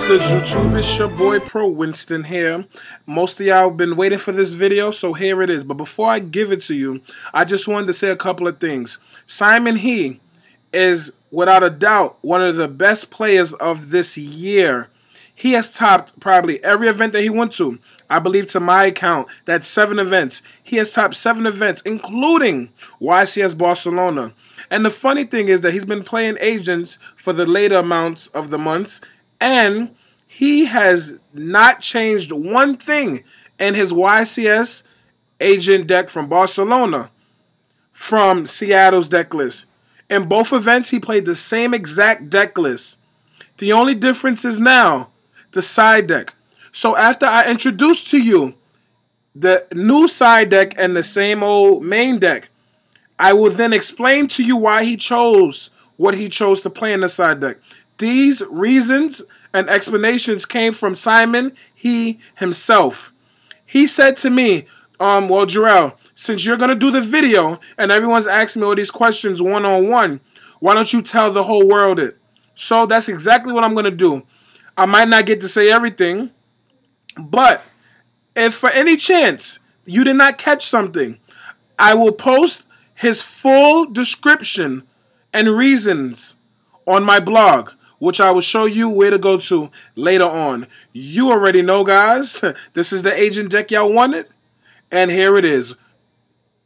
good, YouTube? It's your boy Pro Winston here. Most of y'all have been waiting for this video, so here it is. But before I give it to you, I just wanted to say a couple of things. Simon He is, without a doubt, one of the best players of this year. He has topped probably every event that he went to. I believe, to my account, that's 7 events. He has topped 7 events, including YCS Barcelona. And the funny thing is that he's been playing agents for the later amounts of the months, and he has not changed one thing in his YCS agent deck from Barcelona from Seattle's deck list. In both events, he played the same exact deck list. The only difference is now the side deck. So after I introduce to you the new side deck and the same old main deck, I will then explain to you why he chose what he chose to play in the side deck. These reasons and explanations came from Simon He himself. He said to me, well, Jarrell, since you're going to do the video and everyone's asking me all these questions one-on-one, why don't you tell the whole world it? So that's exactly what I'm going to do. I might not get to say everything, but if for any chance you did not catch something, I will post his full description and reasons on my blog, which I will show you where to go to later on. You already know, guys. This is the agent deck y'all wanted, and here it is.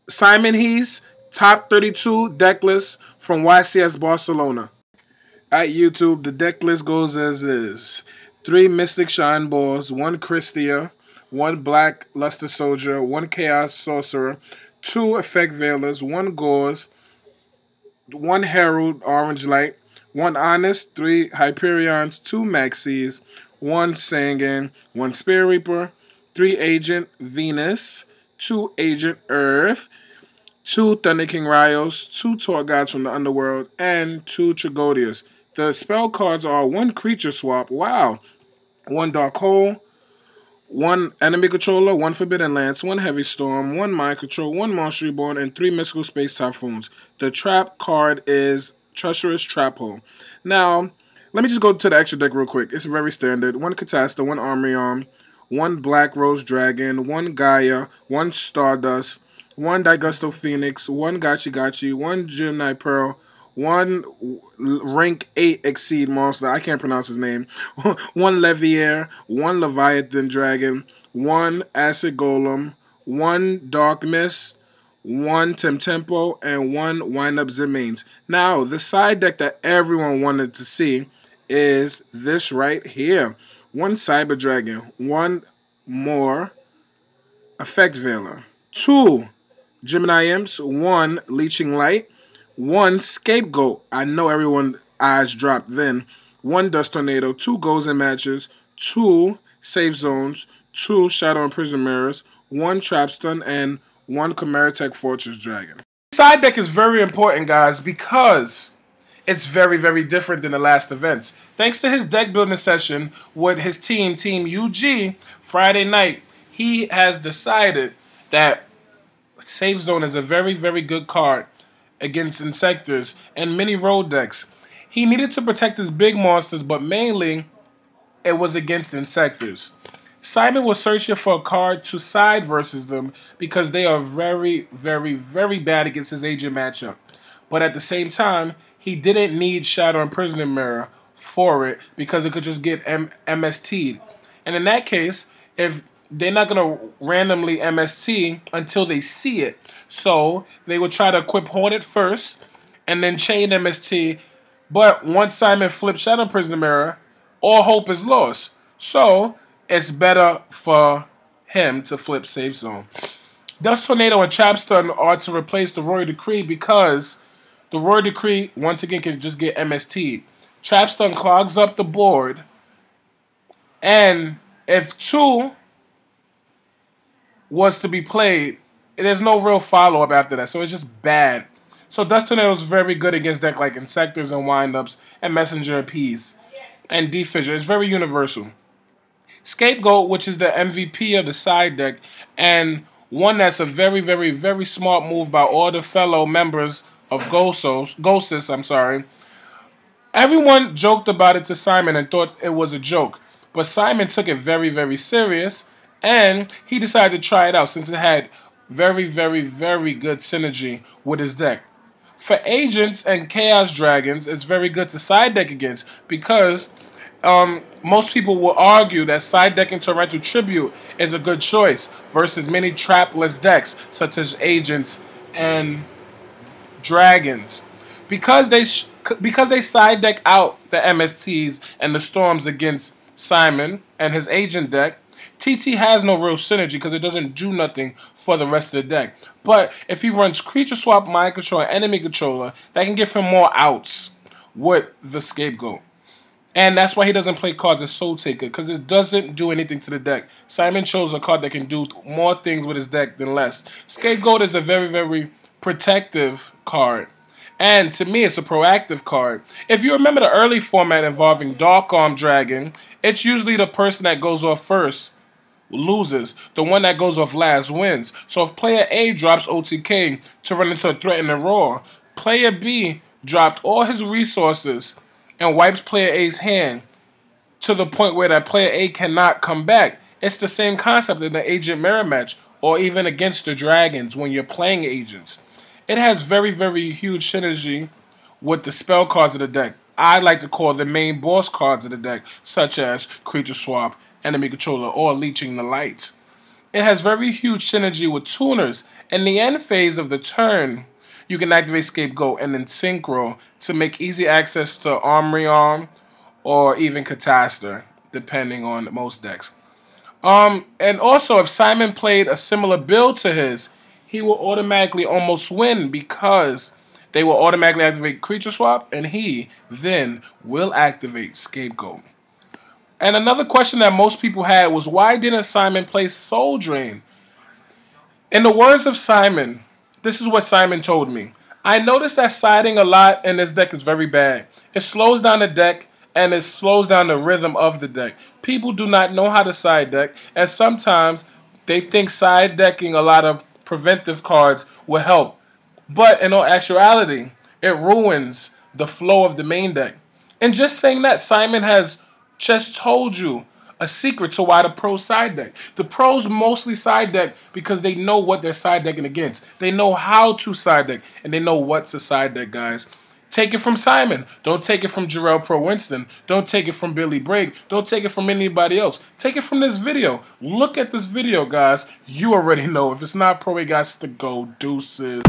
Simon He's top 32 deck list from YCS Barcelona. At YouTube, the deck list goes as is. 3 Mystic Shine Balls, 1 Christia, 1 Black Luster Soldier, 1 Chaos Sorcerer, 2 Effect Veilers, 1 Gauze, 1 Herald Orange Light, 1 Honest, 3 Hyperions, 2 Maxis, 1 Sangan, 1 Spear Reaper, 3 Agent Venus, 2 Agent Earth, 2 Thunder King Rios, 2 Tour Gods from the Underworld, and 2 Trigodias. The spell cards are 1 Creature Swap, wow, 1 Dark Hole, 1 Enemy Controller, 1 Forbidden Lance, 1 Heavy Storm, 1 Mind Control, 1 Monster Reborn, and 3 Mystical Space Typhoons. The trap card is Treacherous Trap Hole. Now, let me just go to the extra deck real quick. It's very standard. 1 Catasta, 1 Armory Arm, 1 Black Rose Dragon, 1 Gaia, 1 Stardust, 1 Digusto Phoenix, 1 Gachi Gachi, 1 Gemini Pearl, 1 rank 8 Exceed monster, I can't pronounce his name, 1 Leviair, 1 Leviathan Dragon, 1 Acid Golem, 1 Dark Mist, 1 Temtempo, and 1 Wind-Up Zemains. Now, the side deck that everyone wanted to see is this right here. 1 Cyber Dragon, 1 more Effect Veiler, 2 Gemini Imps, 1 Leeching Light, 1 Scapegoat, I know everyone's eyes dropped then, 1 Dust Tornado, 2 Goals and Matches, 2 Safe Zones, 2 Shadow and Prison Mirrors, 1 Trapstun, and 1 Chimeratech Fortress Dragon. Side deck is very important, guys, because it's very, very different than the last events. Thanks to his deck building session with his team, Team UG, Friday night, he has decided that Safe Zone is a very, very good card against Insectors and many road decks. He needed to protect his big monsters, but mainly it was against Insectors. Simon was searching for a card to side versus them because they are very, very, very bad against his agent matchup. But at the same time, he didn't need Shadow and Prisoner Mirror for it because it could just get MST'd. And in that case, if they're not going to randomly MST until they see it. So they would try to equip Hornet first and then chain MST. But once Simon flips Shadow Prisoner Mirror, all hope is lost. So it's better for him to flip Safe Zone. Dust Tornado and Trapstun are to replace the Royal Decree because the Royal Decree, once again, can just get MST'd. Trapstun clogs up the board. And if 2 was to be played, there's no real follow-up after that, so it's just bad. So Dust Tornado is very good against deck like Insectors and Wind-Ups and Messenger Appease and D-Fissure. It's very universal. Scapegoat, which is the MVP of the side deck, and one that's a very, very, very smart move by all the fellow members of Ghostis, Everyone joked about it to Simon and thought it was a joke. But Simon took it very, very serious, and he decided to try it out since it had very, very, very good synergy with his deck. For Agents and Chaos Dragons, it's very good to side deck against because most people will argue that side decking Torrential Tribute is a good choice versus many trapless decks such as Agents and Dragons. Because they side deck out the MSTs and the Storms against Simon and his Agent deck, TT has no real synergy because it doesn't do nothing for the rest of the deck. But if he runs Creature Swap, Mind Control, and Enemy Controller, that can give him more outs with the Scapegoat. And that's why he doesn't play cards as Soul Taker, because it doesn't do anything to the deck. Simon chose a card that can do more things with his deck than less. Scapegoat is a very, very protective card. And to me, it's a proactive card. If you remember the early format involving Dark Arm Dragon, it's usually the person that goes off first loses. The one that goes off last wins. So if player A drops OTK to run into a threat in the roar, player B dropped all his resources and wipes player A's hand to the point where that player A cannot come back. It's the same concept in the Agent Mirror match or even against the Dragons when you're playing Agents. It has very, very huge synergy with the spell cards of the deck. I like to call the main boss cards of the deck, such as Creature Swap, Enemy Controller, or Leeching the Light. It has very huge synergy with tuners. In the end phase of the turn, you can activate Scapegoat and then Synchro to make easy access to Armory Arm or even Catastor, depending on most decks. And also, if Simon played a similar build to his, he will automatically almost win because they will automatically activate Creature Swap and he then will activate Scapegoat. And another question that most people had was, why didn't Simon play Soul Drain? In the words of Simon, this is what Simon told me. I noticed that siding a lot in this deck is very bad. It slows down the deck and it slows down the rhythm of the deck. People do not know how to side deck, and sometimes they think side decking a lot of preventive cards will help. But in all actuality, it ruins the flow of the main deck. And just saying that, Simon has just told you a secret to why the pros side deck. The pros mostly side deck because they know what they're side decking against. They know how to side deck, and they know what to side deck, guys. Take it from Simon. Don't take it from Jarrell Pro Winston. Don't take it from Billy Bragg. Don't take it from anybody else. Take it from this video. Look at this video, guys. You already know. If it's not pro, it got to go. Deuces.